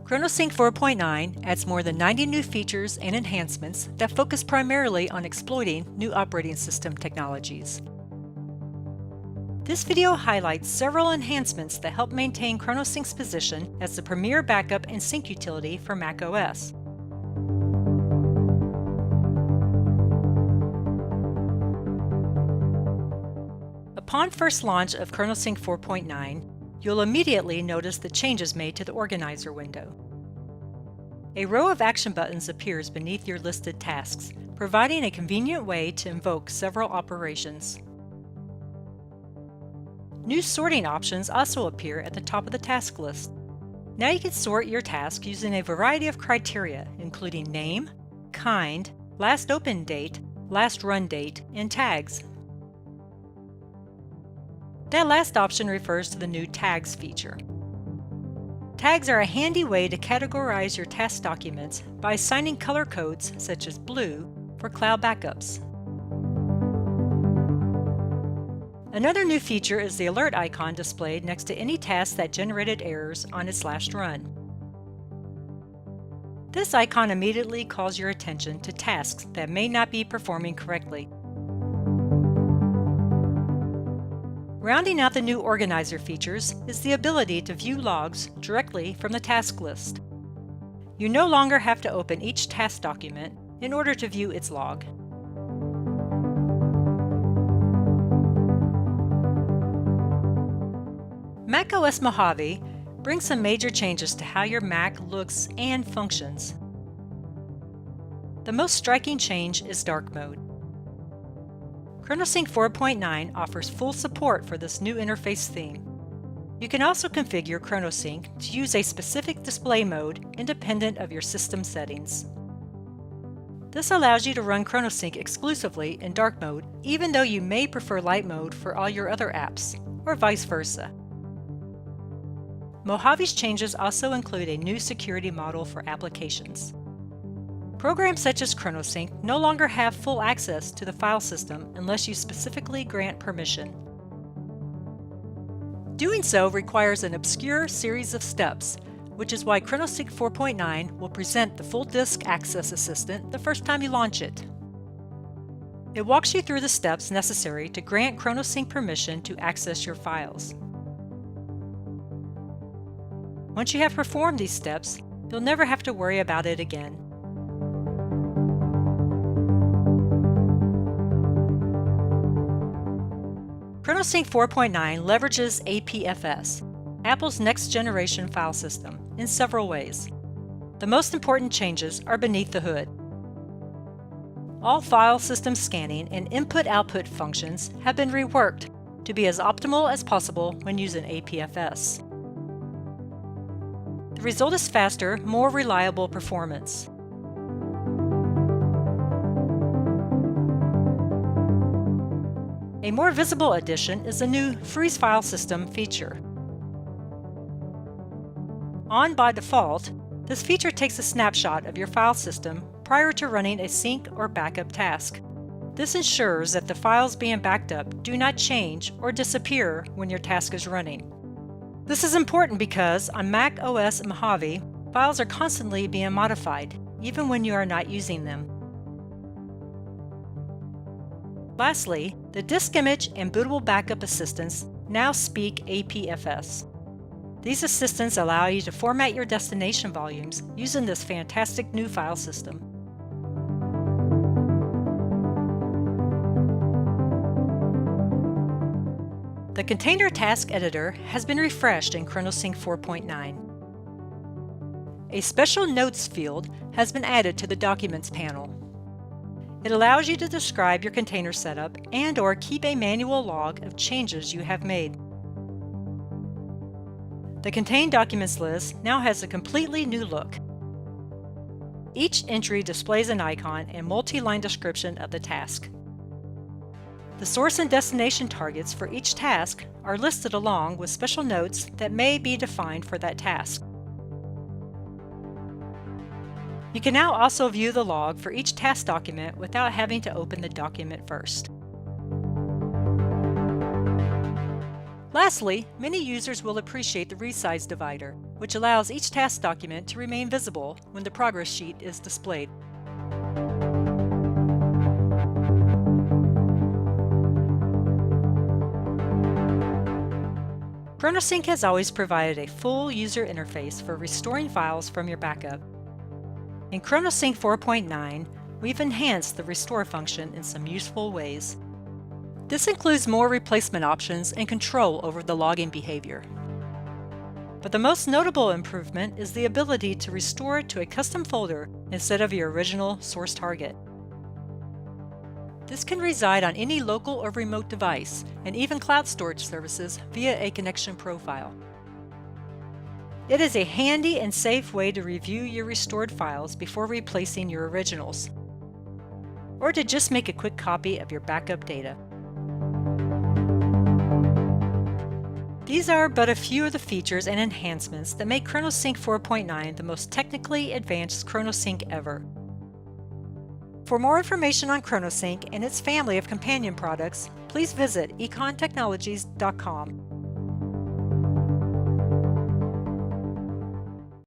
ChronoSync 4.9 adds more than 90 new features and enhancements that focus primarily on exploiting new operating system technologies. This video highlights several enhancements that help maintain ChronoSync's position as the premier backup and sync utility for macOS. Upon first launch of ChronoSync 4.9, you'll immediately notice the changes made to the organizer window. A row of action buttons appears beneath your listed tasks, providing a convenient way to invoke several operations. New sorting options also appear at the top of the task list. Now you can sort your task using a variety of criteria, including name, kind, last open date, last run date, and tags. That last option refers to the new Tags feature. Tags are a handy way to categorize your task documents by assigning color codes such as blue for cloud backups. Another new feature is the alert icon displayed next to any task that generated errors on its last run. This icon immediately calls your attention to tasks that may not be performing correctly. Rounding out the new organizer features is the ability to view logs directly from the task list. You no longer have to open each task document in order to view its log. macOS Mojave brings some major changes to how your Mac looks and functions. The most striking change is dark mode. ChronoSync 4.9 offers full support for this new interface theme. You can also configure ChronoSync to use a specific display mode independent of your system settings. This allows you to run ChronoSync exclusively in dark mode, even though you may prefer light mode for all your other apps, or vice versa. Mojave's changes also include a new security model for applications. Programs such as ChronoSync no longer have full access to the file system unless you specifically grant permission. Doing so requires an obscure series of steps, which is why ChronoSync 4.9 will present the Full Disk Access Assistant the first time you launch it. It walks you through the steps necessary to grant ChronoSync permission to access your files. Once you have performed these steps, you'll never have to worry about it again. ChronoSync 4.9 leverages APFS, Apple's next-generation file system, in several ways. The most important changes are beneath the hood. All file system scanning and input-output functions have been reworked to be as optimal as possible when using APFS. The result is faster, more reliable performance. A more visible addition is the new Freeze File System feature. On by default, this feature takes a snapshot of your file system prior to running a sync or backup task. This ensures that the files being backed up do not change or disappear when your task is running. This is important because on macOS Mojave, files are constantly being modified, even when you are not using them. Lastly, the disk image and bootable backup assistants now speak APFS. These assistants allow you to format your destination volumes using this fantastic new file system. The Container Task Editor has been refreshed in ChronoSync 4.9. A special Notes field has been added to the Documents panel. It allows you to describe your container setup and/or keep a manual log of changes you have made. The Contained Documents list now has a completely new look. Each entry displays an icon and multi-line description of the task. The source and destination targets for each task are listed along with special notes that may be defined for that task. You can now also view the log for each task document without having to open the document first. Lastly, many users will appreciate the resize divider. which allows each task document to remain visible when the progress sheet is displayed. ChronoSync has always provided a full user interface for restoring files from your backup. In ChronoSync 4.9, we've enhanced the restore function in some useful ways. This includes more replacement options and control over the login behavior. But the most notable improvement is the ability to restore to a custom folder instead of your original source target. This can reside on any local or remote device, and even cloud storage services via a connection profile. It is a handy and safe way to review your restored files before replacing your originals, or to just make a quick copy of your backup data. These are but a few of the features and enhancements that make ChronoSync 4.9 the most technically advanced ChronoSync ever. For more information on ChronoSync and its family of companion products, please visit econtechnologies.com.